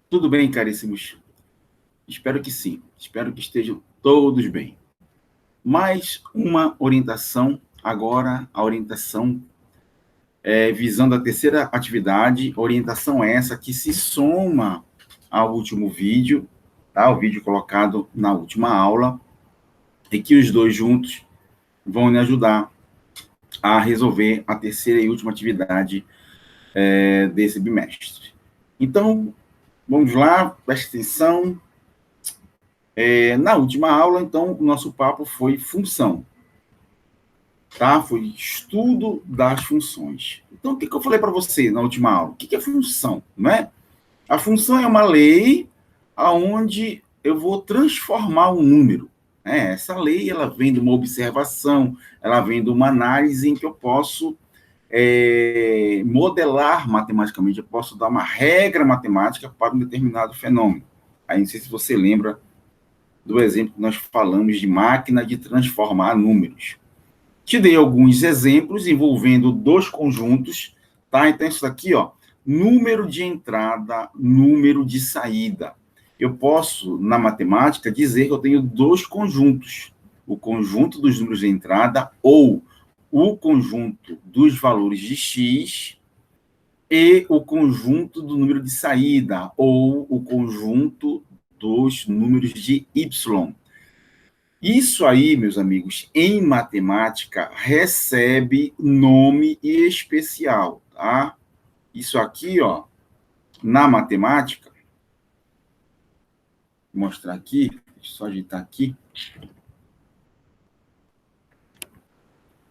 Tudo bem, caríssimos? Espero que sim. Espero que estejam todos bem. Mais uma orientação, agora a orientação visando a terceira atividade, orientação essa que se soma ao último vídeo, tá? O vídeo colocado na última aula, e que os dois juntos vão me ajudar a resolver a terceira e última atividade desse bimestre. Então, vamos lá, preste atenção. Na última aula, então, o nosso papo foi função, tá? Foi estudo das funções. Então, o que eu falei para você na última aula? O que é função, não é? A função é uma lei aonde eu vou transformar um número. Essa lei, ela vem de uma observação, ela vem de uma análise em que eu posso modelar matematicamente, eu posso dar uma regra matemática para um determinado fenômeno. Aí, não sei se você lembra do exemplo que nós falamos de máquina de transformar números. Te dei alguns exemplos envolvendo dois conjuntos, tá? Então, isso aqui, ó, número de entrada, número de saída. Eu posso, na matemática, dizer que eu tenho dois conjuntos, o conjunto dos números de entrada ou o conjunto dos valores de x e o conjunto do número de saída ou o conjunto dos números de y. Isso aí, meus amigos, em matemática, recebe nome especial, tá? Isso aqui, ó, na matemática, vou mostrar aqui, deixa eu só ajeitar aqui.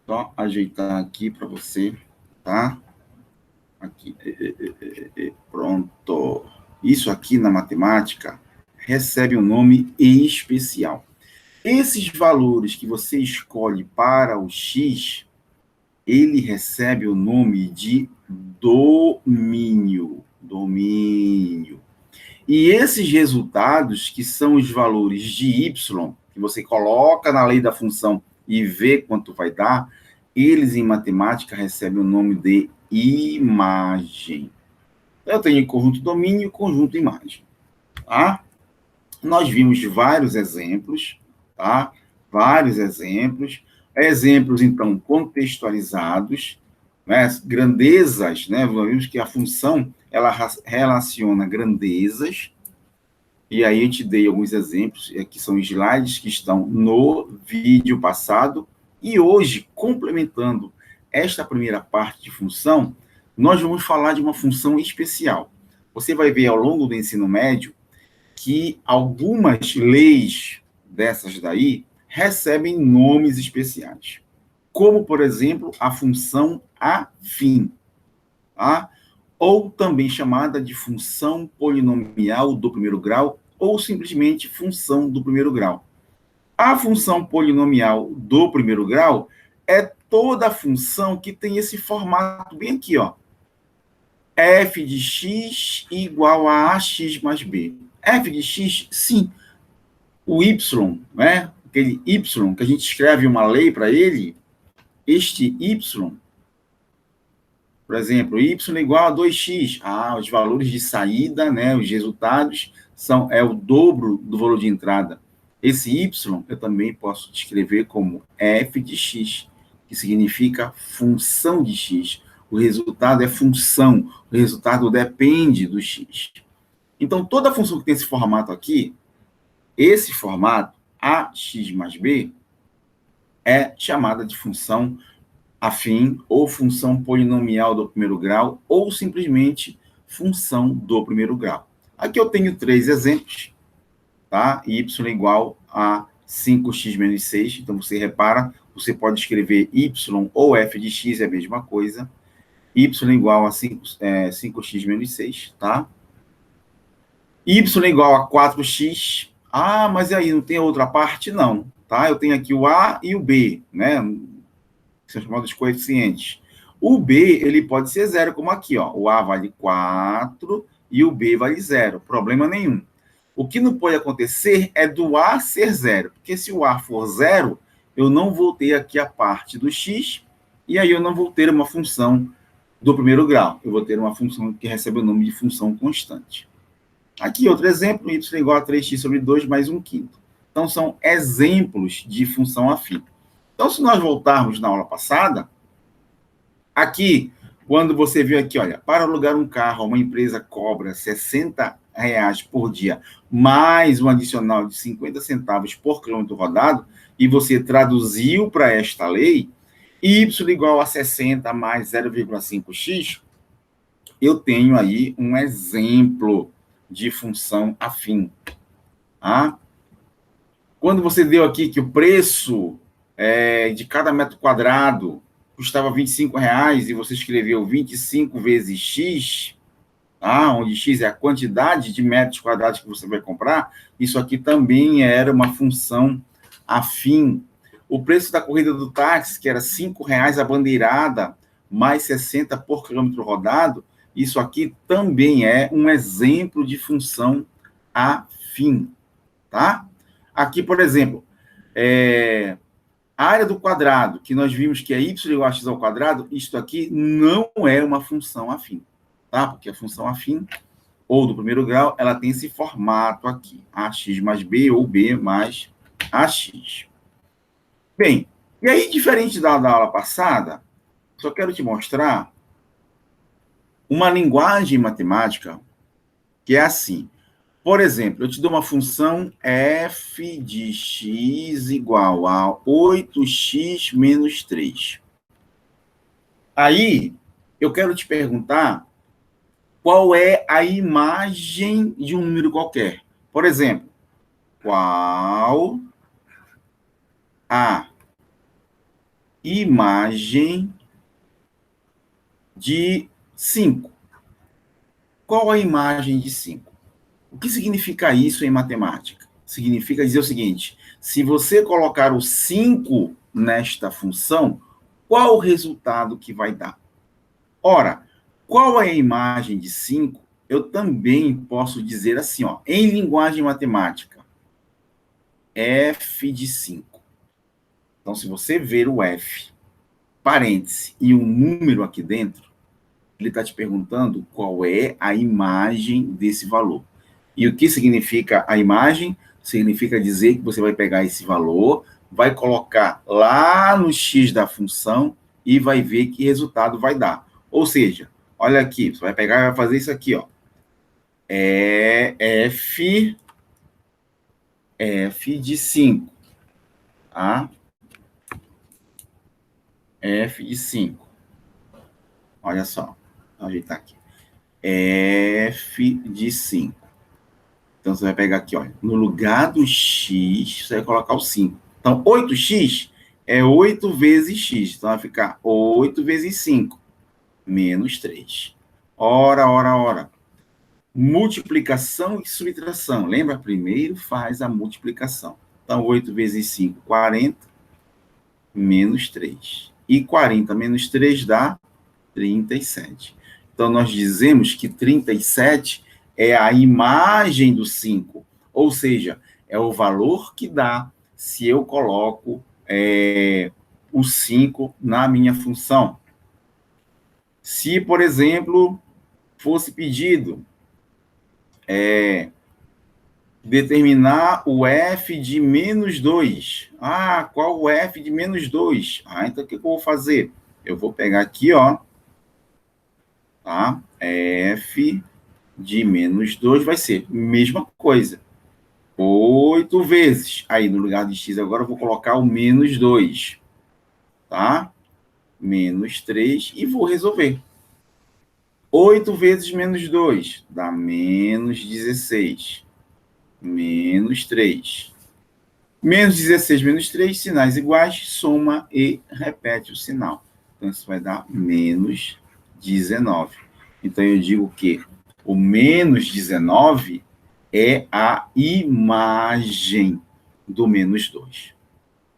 Só ajeitar aqui para você, tá? Aqui, pronto. Isso aqui na matemática recebe um nome especial. Esses valores que você escolhe para o x, ele recebe o nome de domínio. Domínio. E esses resultados, que são os valores de y, que você coloca na lei da função e vê quanto vai dar, eles em matemática recebem o nome de imagem. Eu tenho conjunto domínio e conjunto imagem. Tá? Nós vimos vários exemplos, tá? Vários exemplos. Exemplos, então, contextualizados, né? Grandezas, né? Vimos que a função, ela relaciona grandezas, e aí eu te dei alguns exemplos, que são slides que estão no vídeo passado, e hoje, complementando esta primeira parte de função, nós vamos falar de uma função especial. Você vai ver ao longo do ensino médio que algumas leis dessas daí recebem nomes especiais, como, por exemplo, a função afim, tá? Ou também chamada de função polinomial do primeiro grau, ou simplesmente função do primeiro grau. A função polinomial do primeiro grau é toda a função que tem esse formato bem aqui, ó. F de x igual a ax mais b. F de x, sim. O y, né? Aquele y que a gente escreve uma lei para ele, este y, por exemplo, y igual a 2x. Os valores de saída, né, os resultados, é o dobro do valor de entrada. Esse y eu também posso descrever como f de x, que significa função de x. O resultado é função, o resultado depende do x. Então, toda função que tem esse formato aqui, esse formato, ax mais b, é chamada de função afim, ou função polinomial do primeiro grau, ou simplesmente função do primeiro grau. Aqui eu tenho 3 exemplos, tá? Y igual a 5x menos 6, então você repara, você pode escrever y ou f de x, é a mesma coisa. Y igual a 5x menos 6, tá? Y igual a 4x. Mas aí não tem outra parte? Não, tá? Eu tenho aqui o A e o B, né? Que são chamados coeficientes. O B, ele pode ser zero, como aqui, ó. O A vale 4 e o B vale 0. Problema nenhum. O que não pode acontecer é do A ser 0, porque se o A for 0, eu não vou ter aqui a parte do x, e aí eu não vou ter uma função do primeiro grau. Eu vou ter uma função que recebe o nome de função constante. Aqui, outro exemplo, y igual a 3x sobre 2 mais 1/5. Então, são exemplos de função afim. Então, se nós voltarmos na aula passada, aqui, quando você viu aqui, olha, para alugar um carro, uma empresa cobra R$60 por dia, mais um adicional de 50 centavos por quilômetro rodado, e você traduziu para esta lei, y igual a 60 mais 0,5x, eu tenho aí um exemplo de função afim. Tá? Quando você deu aqui que o preço de cada metro quadrado custava R$25 e você escreveu 25 vezes x, tá? Onde x é a quantidade de metros quadrados que você vai comprar, isso aqui também era uma função afim. O preço da corrida do táxi, que era R$5 a bandeirada, mais 60 por quilômetro rodado, isso aqui também é um exemplo de função afim, tá? Aqui, por exemplo, a área do quadrado, que nós vimos que é y igual a x ao quadrado, isto aqui não é uma função afim, tá? Porque a função afim, ou do primeiro grau, ela tem esse formato aqui, ax mais b ou b mais ax. Bem, e aí, diferente da aula passada, só quero te mostrar uma linguagem matemática que é assim. Por exemplo, eu te dou uma função f de x igual a 8x menos 3. Aí, eu quero te perguntar qual é a imagem de um número qualquer. Por exemplo, qual a imagem de 5? Qual a imagem de 5? O que significa isso em matemática? Significa dizer o seguinte: se você colocar o 5 nesta função, qual o resultado que vai dar? Ora, qual é a imagem de 5? Eu também posso dizer assim, ó, em linguagem matemática, f de 5. Então, se você ver o f, parêntese, e um número aqui dentro, ele está te perguntando qual é a imagem desse valor. E o que significa a imagem? Significa dizer que você vai pegar esse valor, vai colocar lá no x da função e vai ver que resultado vai dar. Ou seja, olha aqui, você vai pegar e vai fazer isso aqui, ó. É f de 5. Tá? F de 5. Olha só, vou ajeitar aqui. F de 5. Então, você vai pegar aqui, olha, no lugar do x, você vai colocar o 5. Então, 8x é 8 vezes x. Então, vai ficar 8 vezes 5, menos 3. Ora. Multiplicação e subtração. Lembra? Primeiro faz a multiplicação. Então, 8 vezes 5, 40, menos 3. E 40 menos 3 dá 37. Então, nós dizemos que 37 é a imagem do 5, ou seja, é o valor que dá se eu coloco o 5 na minha função. Se, por exemplo, fosse pedido determinar o f de menos 2. Ah, qual o f de menos 2? Ah, então o que eu vou fazer? Eu vou pegar aqui, ó, tá? F de menos 2 vai ser mesma coisa. 8 vezes. Aí, no lugar de x, agora eu vou colocar o menos 2. Tá? Menos 3 e vou resolver. 8 vezes menos 2 dá menos 16. Menos 3. Menos 16 menos 3, sinais iguais, soma e repete o sinal. Então, isso vai dar menos 19. Então, eu digo que o menos 19 é a imagem do menos 2.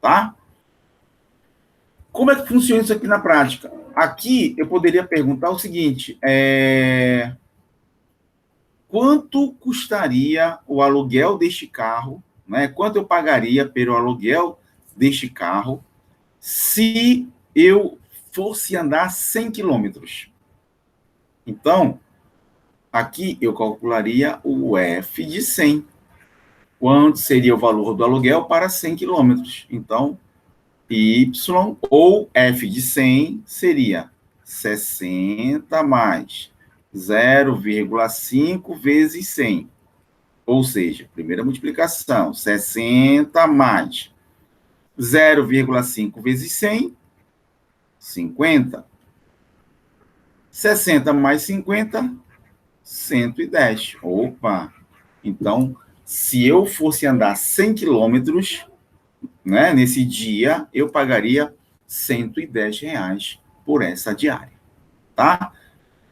Tá? Como é que funciona isso aqui na prática? Aqui, eu poderia perguntar o seguinte, quanto custaria o aluguel deste carro, né? Quanto eu pagaria pelo aluguel deste carro se eu fosse andar 100 quilômetros? Então, aqui eu calcularia o F de 100. Quanto seria o valor do aluguel para 100 quilômetros? Então, Y ou F de 100 seria 60 mais 0,5 vezes 100. Ou seja, primeira multiplicação, 60 mais 0,5 vezes 100, 50. 60 mais 50, 110. Opa! Então, se eu fosse andar 100 quilômetros, né, nesse dia, eu pagaria R$ 110 por essa diária, tá?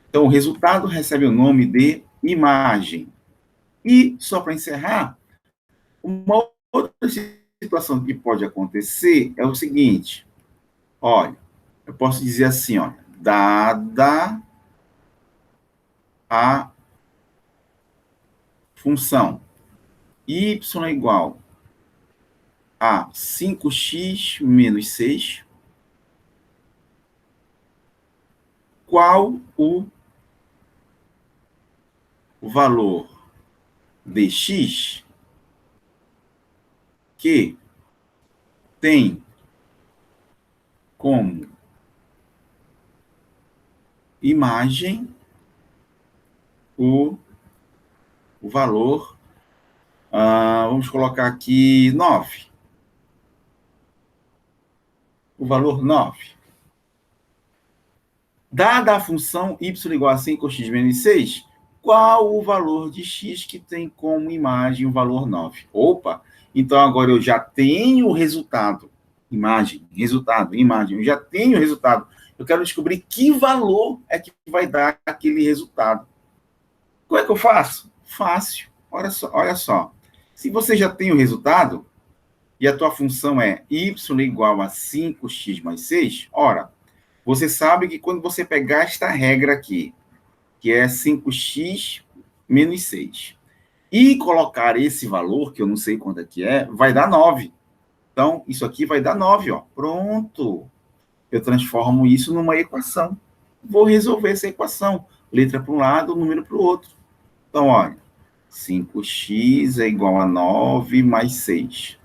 Então, o resultado recebe o nome de imagem. E, só para encerrar, uma outra situação que pode acontecer é o seguinte, olha, eu posso dizer assim, olha, dada a função y é igual a 5x menos 6, qual o valor de x que tem como imagem o valor, vamos colocar aqui 9. O valor 9. Dada a função y igual a 5x menos 6, qual o valor de x que tem como imagem o valor 9? Opa, então agora eu já tenho o resultado. Imagem, resultado, imagem. Eu já tenho o resultado. Eu quero descobrir que valor é que vai dar aquele resultado. Como é que eu faço? Fácil. Olha só. Se você já tem o resultado, e a tua função é y igual a 5x mais 6, ora, você sabe que quando você pegar esta regra aqui, que é 5x menos 6, e colocar esse valor, que eu não sei quanto é que é, vai dar 9. Então, isso aqui vai dar 9, ó. Pronto. Eu transformo isso numa equação. Vou resolver essa equação. Letra para um lado, número para o outro. Então, olha, 5x é igual a 9 mais 6.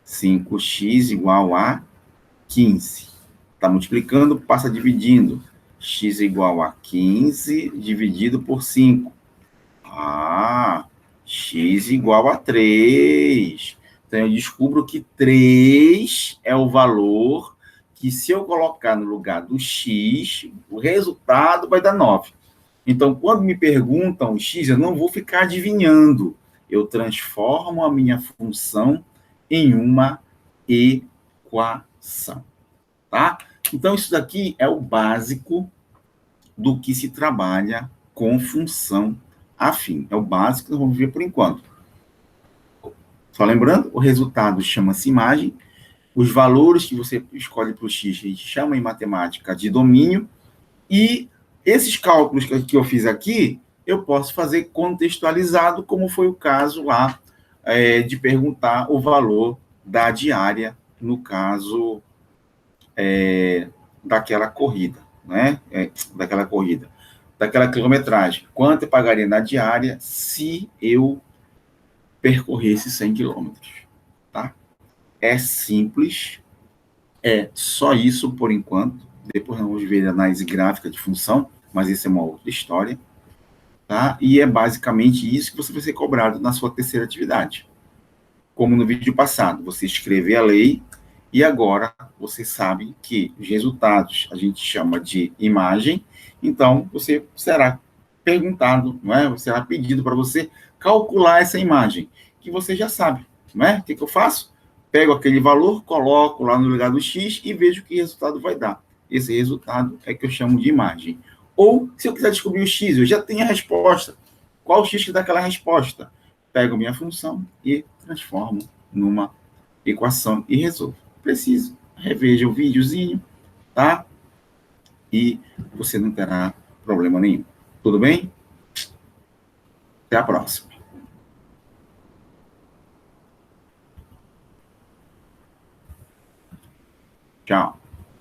5x igual a 15. Está multiplicando, passa dividindo. X igual a 15 dividido por 5. X igual a 3. Então, eu descubro que 3 é o valor que, se eu colocar no lugar do x, o resultado vai dar 9. Então, quando me perguntam o x, eu não vou ficar adivinhando. Eu transformo a minha função em uma equação, tá? Então, isso daqui é o básico do que se trabalha com função afim. É o básico que nós vamos ver por enquanto. Só lembrando, o resultado chama-se imagem. Os valores que você escolhe para o x, a gente chama em matemática de domínio. E esses cálculos que eu fiz aqui, eu posso fazer contextualizado, como foi o caso lá de perguntar o valor da diária, no caso daquela corrida, né? Daquela quilometragem. Quanto eu pagaria na diária se eu percorresse 100 quilômetros, tá? É simples, é só isso por enquanto. Depois nós vamos ver a análise gráfica de função, mas isso é uma outra história, tá? E é basicamente isso que você vai ser cobrado na sua terceira atividade. Como no vídeo passado, você escrever a lei e agora você sabe que os resultados a gente chama de imagem, então você será perguntado, não é? Será pedido para você calcular essa imagem, que você já sabe, não é? O que eu faço? Pego aquele valor, coloco lá no lugar do x e vejo que resultado vai dar. Esse resultado é que eu chamo de imagem. Ou, se eu quiser descobrir o x, eu já tenho a resposta. Qual o x que dá aquela resposta? Pego minha função e transformo numa equação e resolvo. Preciso, reveja o videozinho, tá? E você não terá problema nenhum. Tudo bem? Até a próxima. Tchau.